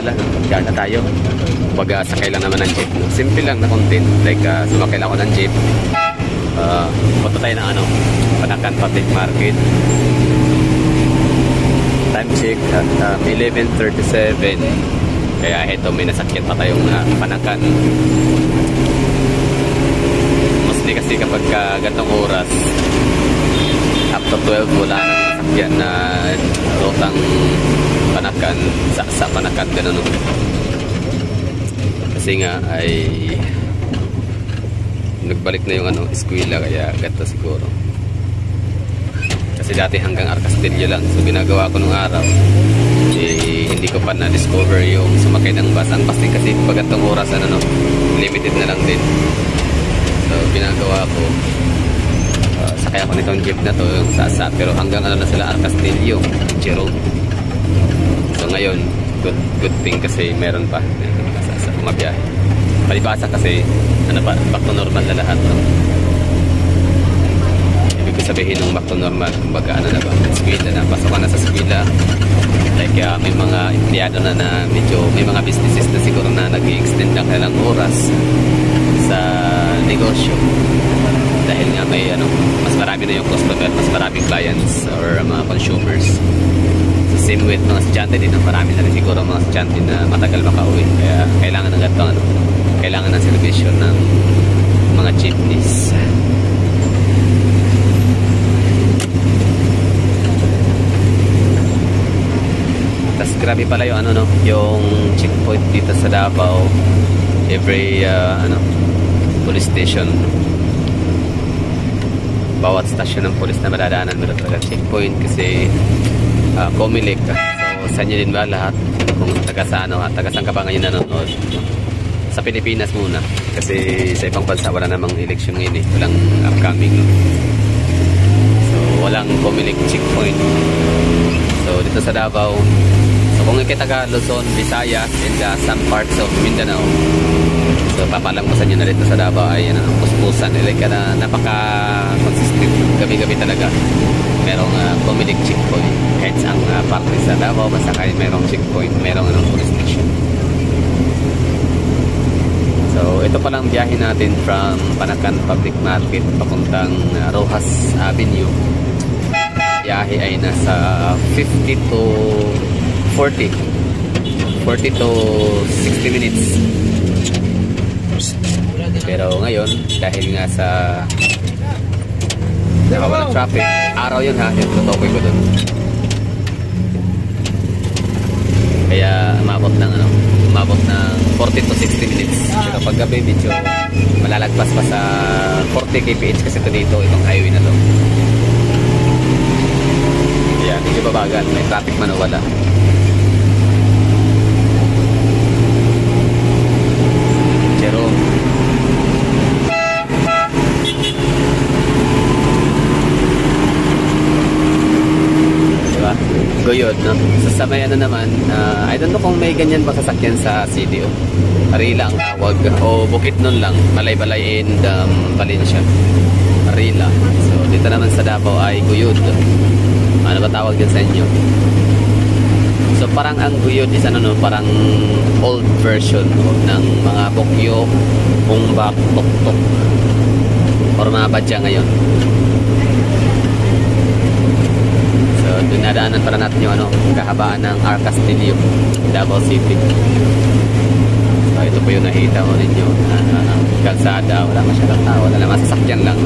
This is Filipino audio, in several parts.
gala. Gala tayo. Baga sakay lang naman ng jeep. Simple lang na content. Like sumakay lang ako ng jeep. Punta tayo ng Panakan Public Market. Time check at 11:37. Kaya ito may nasakyan pa tayong Panakan. Mostly kasi kapag gantong oras up to 12 wala nang nasakyan na rutang Panakan sa Panakan ganun. Kasi nga ay nagbalik na yung eskwela kaya gata siguro. Kasi dati hanggang Arcastillo lang. So ginagawa ko nung araw hindi ko pa na-discover yung sumakay ng bus. Ang bus din kasi pag gantong oras limited na lang din. So ginagawa ko sakay ako nitong jeep na to yung sasa. Pero hanggang na sila Arcastillo Chiro. So ngayon good thing kasi meron pa sa bumabiyahe. Palibasa kasi back to normal na lahat. Ibig sabihin ng back to normal, kumbaga na ba, eskwela na, pasok ka na sa eskwela. Like may mga empleyado na medyo, may mga businesses na siguro na nag-i-extend ang kailang oras sa negosyo. Dahil nga may mas marami na yung customer, mas maraming clients or mga consumers. So same with mga estudyante din, marami na rin siguro mga estudyante na matagal makauwi. Kaya kailangan ng ganito, kailangan ng servisyo ng mga jeepneys. Tas grabe pala yung yung checkpoint dito sa Davao. Every police station, bawat stasyon ng police na madadaanan mo talaga checkpoint kasi Comelec. So sa inyo din ba lahat kung taga saan ka ba ngayon nanonood? Sa Pilipinas muna kasi sa ibang bansa wala namang election ngayon walang upcoming so walang Comelec checkpoint. So dito sa Davao, so kung ikita taga Luzon, Visayas and some parts of Mindanao, so papalang ko sa inyo na dito sa Davao ay puspusan like napaka consistent gabi-gabi talaga merong Comelec checkpoint kahit sa parte sa Davao basta kahit merong checkpoint merong police station. So ito palang biyahe natin from Panakan Public Market papuntang Rojas Avenue. Biyahe ay nasa 50 to 40 to 60 minutes. Pero ngayon dahil nga sa walang traffic, araw yun yung tutukoy ko dun. Kaya umabot ng 40 to 60 minutes. Pero pag gabi medyo malalagpas pa sa 40 kph kasi ito dito, itong highway na to. Kaya medyo babagan, may traffic man o wala. Jerome. Diba? Goyod, no? Sa may naman, I don't know kung may ganyan ba sasakyan sa CDO. Arila ang tawag. O Bukidnon lang. Balay-Balay and Valencia. Arila. So, dito naman sa Davao ay Guyod. Ano ba tawag din sa inyo? So, parang ang Guyod is parang old version ng mga Bokyo, Bumbak, Tok-Tok. Or mga badya ngayon. Dinadaanan para natin yung kahabaan ng Arcastillo, Davao City. So ito po yung nakita ko ninyo kalsada, wala masyadong tao, wala naman sasakyan lang.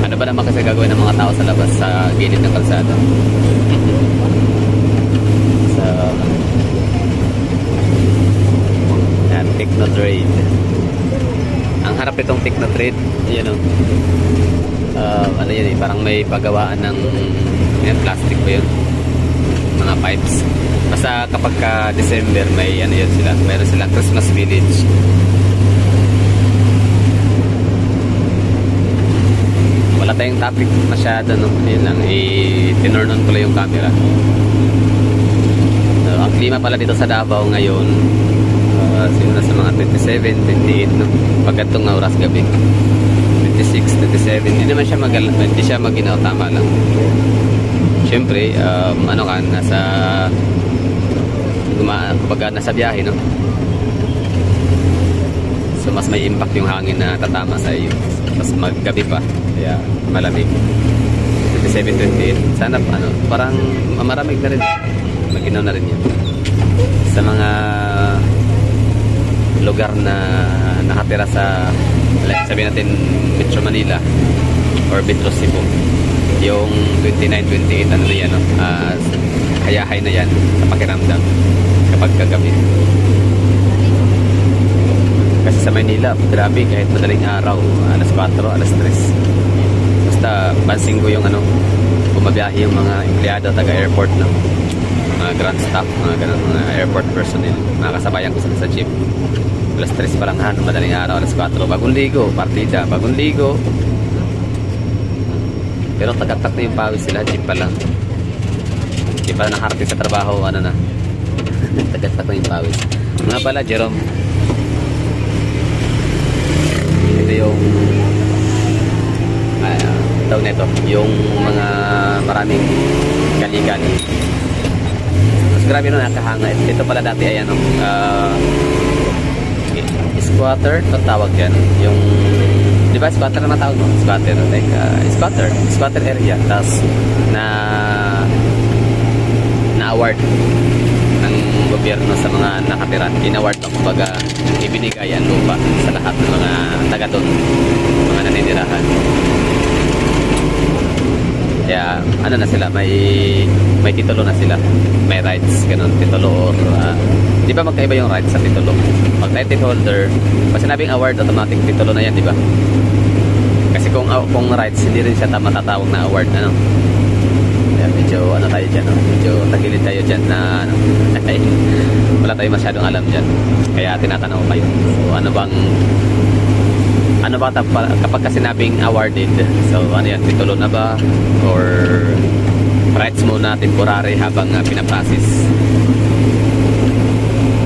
Ano ba naman kasi gagawin ng mga tao sa labas sa gilid ng kalsada? So yan, Technotrade. Ang harap itong Technotrade, yun ano yun parang may pagawaan ng plastic po yun, mga pipes. Basta kapag December may yun sila, mayroon silang Christmas village. Wala tayong topic masyado yun lang, i-turn on ko lang yung camera. So, ang klima pala dito sa Davao ngayon siguro sa mga 27, 28 pagkatong oras gabi 26, 27, hindi naman siya hindi siya maginaw, tama lang. Siyempre, nasa kumbaga nasa biyahe, no? So mas may impact yung hangin na tatama sa iyo. Mas maggabi pa, kaya malamig. 27, 28. Sana parang maramig na rin. Maginaw na rin yan. Sa mga lugar na nakatira sa, like sabihin natin, Metro Manila or Metro Cebu, yung 29, 28, ano na yan, no? Hayahay na yan sa pakiramdam kapag kagabi. Kasi sa Manila, grabe, kahit madaling araw, alas 4, alas 3. Basta pansin ko yung bumabiyahe yung mga empleyado taga-airport, no? Mga ground staff, mga ganun, mga airport personnel, mga kasabayan ko sa jeep. Alas 3 pa lang madaling araw, alas 4, bagong ligo, partida, bagong ligo. Pero tagatak na yung pawis sila, jeep pa lang. Jeep pa lang nakarating sa trabaho, na. Tagatak na yung pawis. Nga pala, Jerome. Ito yung tawag nito, yung mga maraming kali-kali. Mas grabe no, nakahanga. Ito pala dati ay squatter, ito tawag yan. Yung, di ba squatter naman tawag mo? Squatter, like squatter area. Tapos na award ng gobyerno sa mga nakatira. In-award na kumbaga ibinigay ang lupa sa lahat ng mga taga doon, mga naninirahan. Kaya na sila, may titulo na sila, may rights, ganun, titulo or di ba magkaiba yung rights sa titulo? Pag title holder, pag sinabing award, automatic titulo na yan, di ba? Kasi kung rights, hindi rin siya matatawag na award, kaya medyo tayo dyan, medyo tagilid tayo dyan na wala tayo masyadong alam dyan, kaya tinatanong kayo. So kapag kasi sinabing awarded, so yan, titulo na ba or rights muna temporary habang pinaprocess.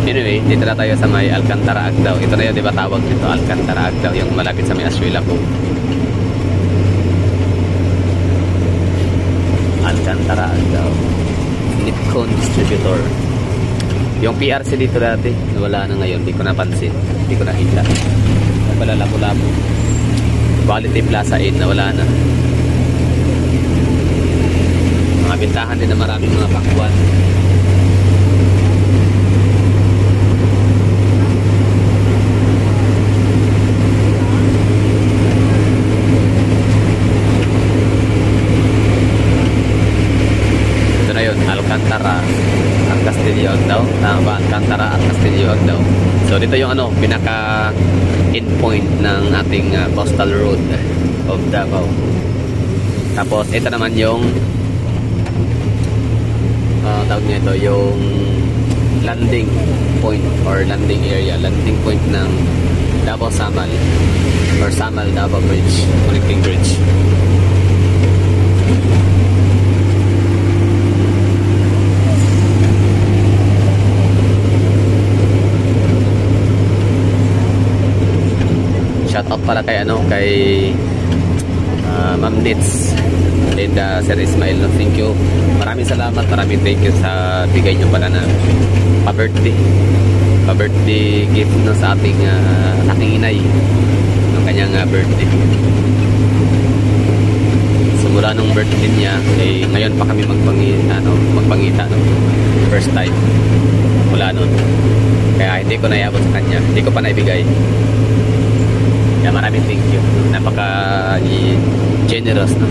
Anyway, dito na tayo sa may Alcantara Agdao. Ito na yun, di ba tawag dito, Alcantara Agdao, yung malapit sa may Ashuela po. Alcantara Agdao, Nipcon Distributor. Yung PRC dito dati, wala na ngayon, hindi ko napansin, hindi ko nakita. Wala labo-labo. Quality Plaza 8 na wala na. Mga bintahan din na maraming mga pakwan. Ito na yun, Alcantara at Castillo Agdao. Tama ba? Alcantara at Castillo Agdao. So dito yung pinaka endpoint ng ating coastal road of Davao. Tapos ito naman yung tawag niya ito, yung landing point or landing area, landing point ng Davao Samal or Samal Davao Bridge, connecting bridge. Shout out pala kay Ma'am Nitz and Sir Ismail, no? Thank you. Maraming salamat, maraming thank you sa bigay nyo pala na pa-birthday gift, no, sa ating inay ng kanyang birthday. Simula nung birthday niya, ngayon pa kami magpangita, no? First time mula nun. Kaya hindi ko naiabot sa kanya, hindi ko pa naibigay. Kaya maraming thank you. Napaka-generous, no?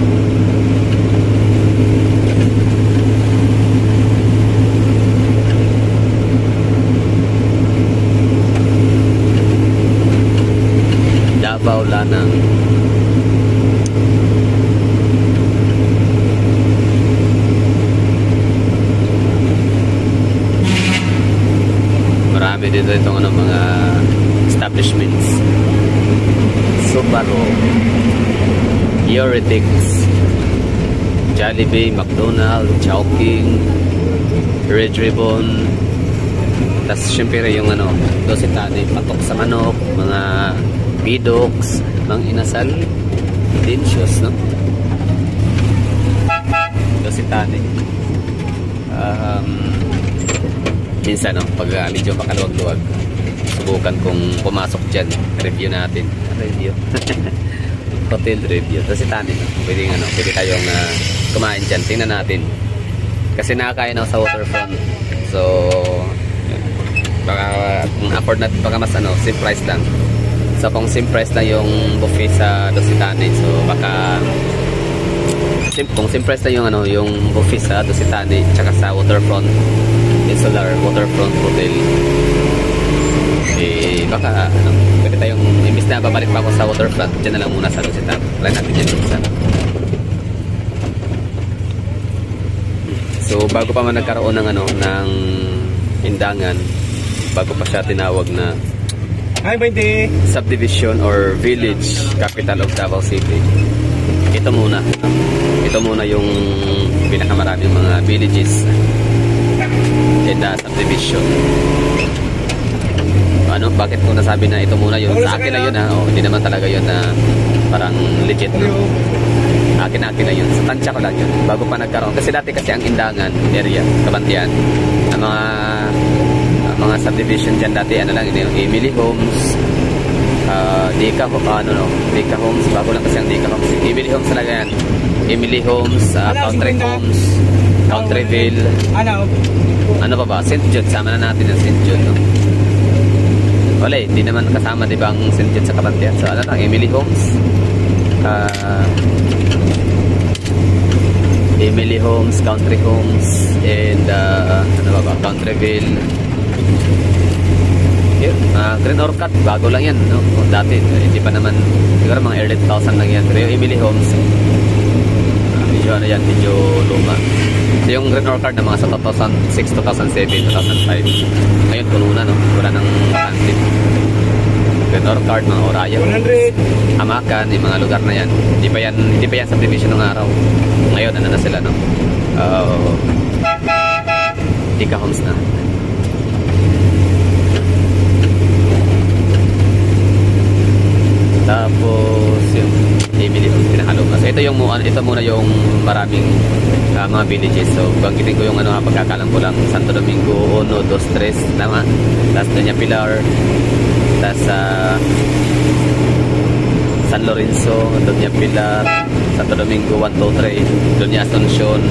Davao Lanang. Marami dito itong mga establishments. Subaru, Euretics, Jollibee, McDonald's, Chowking, Red Ribbon. Tapos syempre yung Dositane, patok sa manok, mga bidoks, mga inasal, delicious, no? Dositane. minsan no, pag medyo makaluwag-luwag, subukan kung pumasok dyan, review natin. Review. Hotel review. Kasi tanin, pwede tayong kumain dyan. Tingnan natin. Kasi nakakain ako sa waterfront. So, baka kung afford natin, baka mas same price lang. So, kung same price lang yung buffet sa Dositane, so baka kung same price lang yung buffet sa Dositane tsaka sa waterfront, Insular Waterfront Hotel, eh baka pwede tayong, imbis na babalik pa ako sa waterfront, dyan na lang muna sa Dositane. Try natin dyan sa. So bago pa man nagkaroon ng ng Indangan, bago pa siya tinawag na subdivision or village capital of Davao City, ito muna yung pinakamaraming mga villages in the subdivision. Bakit ko nasabi na ito muna yun? Sa akin na yun hindi naman talaga yun na parang legit, no? Akin na yun. Sa tansya ko lang yun. Bago pa nagkaroon. Kasi dati kasi ang Indangan area, Kabantian, ang mga subdivision dyan dati, lang, yung Emily Homes, Dika Homes, bago lang kasi ang Dika Homes. Emily Homes talaga yan. Emily Homes, Country Homes, Countryville. Ano pa ba? St. Jude. Sama na natin ang St. Jude, no? Wala hindi naman kasama, di ba, ang St. Jude sa Kabantian. So, lang, Emily Homes. Emily Homes, Country Homes, and Countryville. Green Orchard, bago lang yan, no? Dati, hindi pa naman, siguro mga early 2000 lang yan. Pero yung Emily Homes, medyo luma. So yung Green Orchard na mga sa 2006, 2007, 2005, ngayon puno na, no? Wala nang transit. Green Orchard, mga Oraya, 100 Amakan, yung mga lugar na yan. Hindi pa yan subdivision ng araw. Ngayon, na sila, no? Dika Homes na. Tapos yung Emily Homes pinakaluma. So ito muna yung maraming mga villages. So banggitin ko yung pagkakalang ko lang: Santo Domingo 1, 2, 3, tama. Tapos Doña Pilar, tapos San Lorenzo, Doña Pilar, Santo Domingo 1, 2, 3, Doña Asuncion,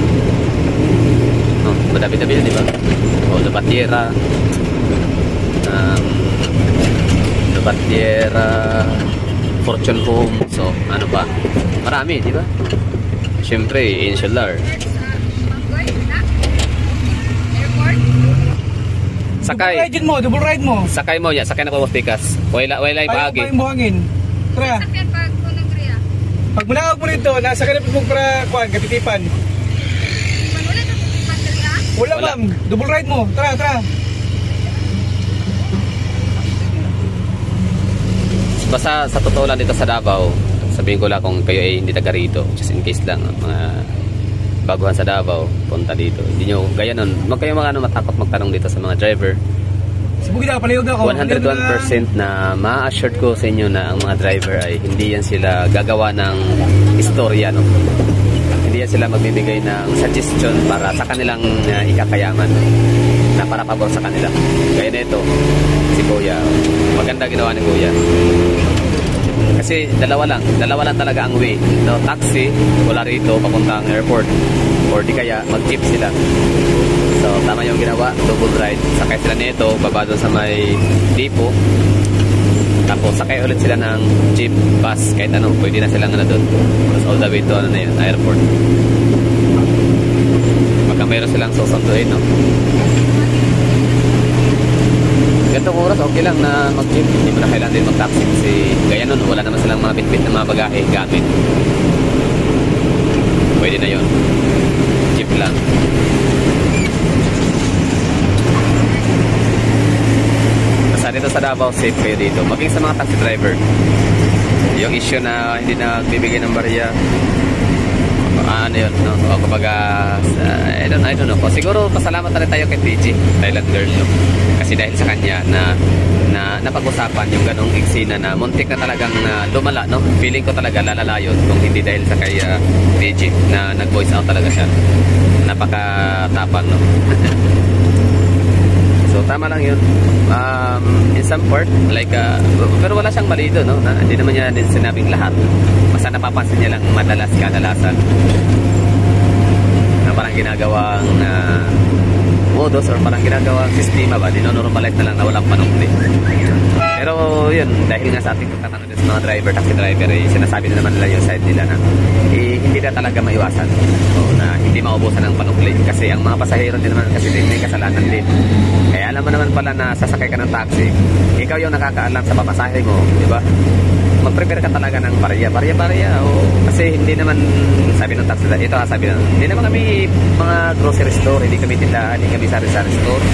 madami-dami na, di ba? Lupatiera, Fortune Home. So ano pa, marami, di ba? Siyempre Insular, sakay double ride mo sakay mo ya, sakay na po pikas. Wala bahagi. Buhangin. Tara. Pag munawag mo rito, nasa kanila mo para Katitipan. Wala ma'am, double ride mo. Tara. Basta sa totoo lang dito sa Davao, sabihin ko lang kung kayo ay hindi taga rito, just in case lang, mga baguhan sa Davao, punta dito. Hindi nyo, gaya nun, huwag kayo matakot magtanong dito sa mga driver. 101% na ma-assured ko sa inyo na ang mga driver ay hindi yan sila gagawa ng istorya, no? Hindi yan sila magbibigay ng suggestion para sa kanilang ikakayaman, na para pabor sa kanila. Gaya nito, si Kuya, maganda ginawa ni Kuya. Kasi dalawa lang talaga ang way, no? Taxi mula rito papuntang airport, or di kaya mag-jeep sila. So tama yung ginawa, double ride. Sakay sila nito, baba doon sa may depot, tapos sakay ulit sila ng jeep, bus, kahit pwede na silang doon. Tapos all the way to airport. Baka mayroon silang susunduin, no? Ganitong oras, okay lang na mag-jeep. Hindi mo na kailangan din mag-taxi kasi gaya nun, wala naman silang mga bitbit na mga bagahe gamit. Pwede na yun. Jeep lang. Basta dito sa Davao, safe kayo dito. Maging sa mga taxi driver. Yung issue na hindi na bibigay ng barya, yun, no? O kumbaga, I don't know po. Siguro pasalamat na rin tayo kay TG, Thailand girl, no? Kasi dahil sa kanya na napag-usapan yung ganong eksena na muntik na talagang lumala, no? Feeling ko talaga lalala yun kung hindi dahil sa kay TG na nag-voice out talaga siya. Napakatapang, no? So tama lang yun. In some part, like, pero wala siyang mali doon, no? Hindi naman niya din sinabing lahat. Basta napapansin niya lang kadalasan na parang ginagawang modus or parang ginagawang sistema ba, dinonormalize na lang na walang panukli. Pero yun, dahil nga sa ating pagtatanong din sa mga driver, taxi driver, sinasabi na naman nila yung side nila na hindi na talaga maiwasan, so, na hindi maubusan ng panukli kasi ang mga pasahero din naman kasi din may kasalanan din. Kaya alam mo naman pala na sasakay ka ng taxi, ikaw yung nakakaalam sa papasahe mo, di ba? Mag-prepare ka talaga ng barya. Kasi hindi naman, sabi ng taxi, ito sabi ng, hindi naman kami mga grocery store, hindi kami tindahan, hindi kami sari-sari store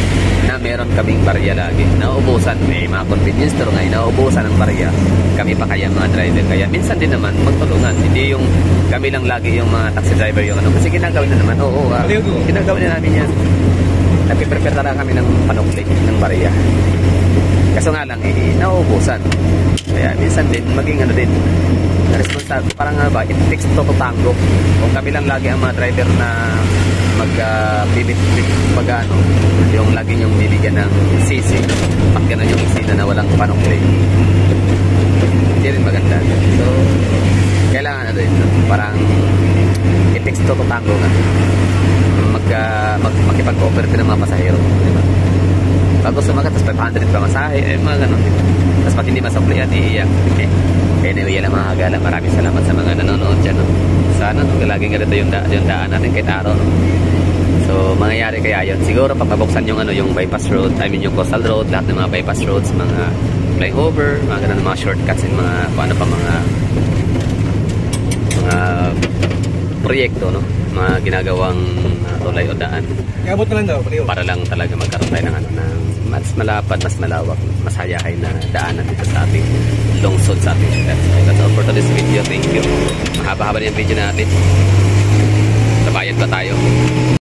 na meron kaming barya lagi. Nauubusan, may mga convenience store nga, nauubusan ng barya. Kami pa kaya mga driver. Kaya minsan din naman magtulungan. Hindi yung kami lang lagi yung mga taxi driver yung ano. Kasi ginagawin na naman, ginagawin na namin yan. Nag-prepare talaga kami ng panukli, ng barya. Kaso nga lang, nauubusan. Kaya minsan din, maging ano din, responsible, parang nga ba, it takes two to tango. Kung kami lang lagi ang mga driver na yung lagi yung bibigyan ng sisi, pag gano'n yung isina na walang panukli, hindi rin maganda. So, kailangan ano din, parang it takes two to tango nga. Makipag-cooperate ng mga pasahero, di ba? Bago sumagat, tapos 500 pa masahe, mga ganun. Tapos pag hindi masuklihan, iiyak. Anyway, yan ang mga hagala. Maraming salamat sa mga nanonood dyan. No? Sana, laging ganito yung daan natin kahit araw. No? So, mangyayari kaya yun. Siguro, papabuksan yung bypass road, yung coastal road, lahat ng mga bypass roads, mga flyover, mga ganun, mga shortcuts, mga proyekto, no? Mga ginagawang tulay o daan. Iabot na lang daw, para lang talaga magkaroon tayo ng mas malapad, mas malawak, mas hayahay na daanan dito sa ating lungsod, sa ating syudad. So that's all for today's video. Thank you. Mahaba-haba na yung video natin. Sa bayan pa tayo.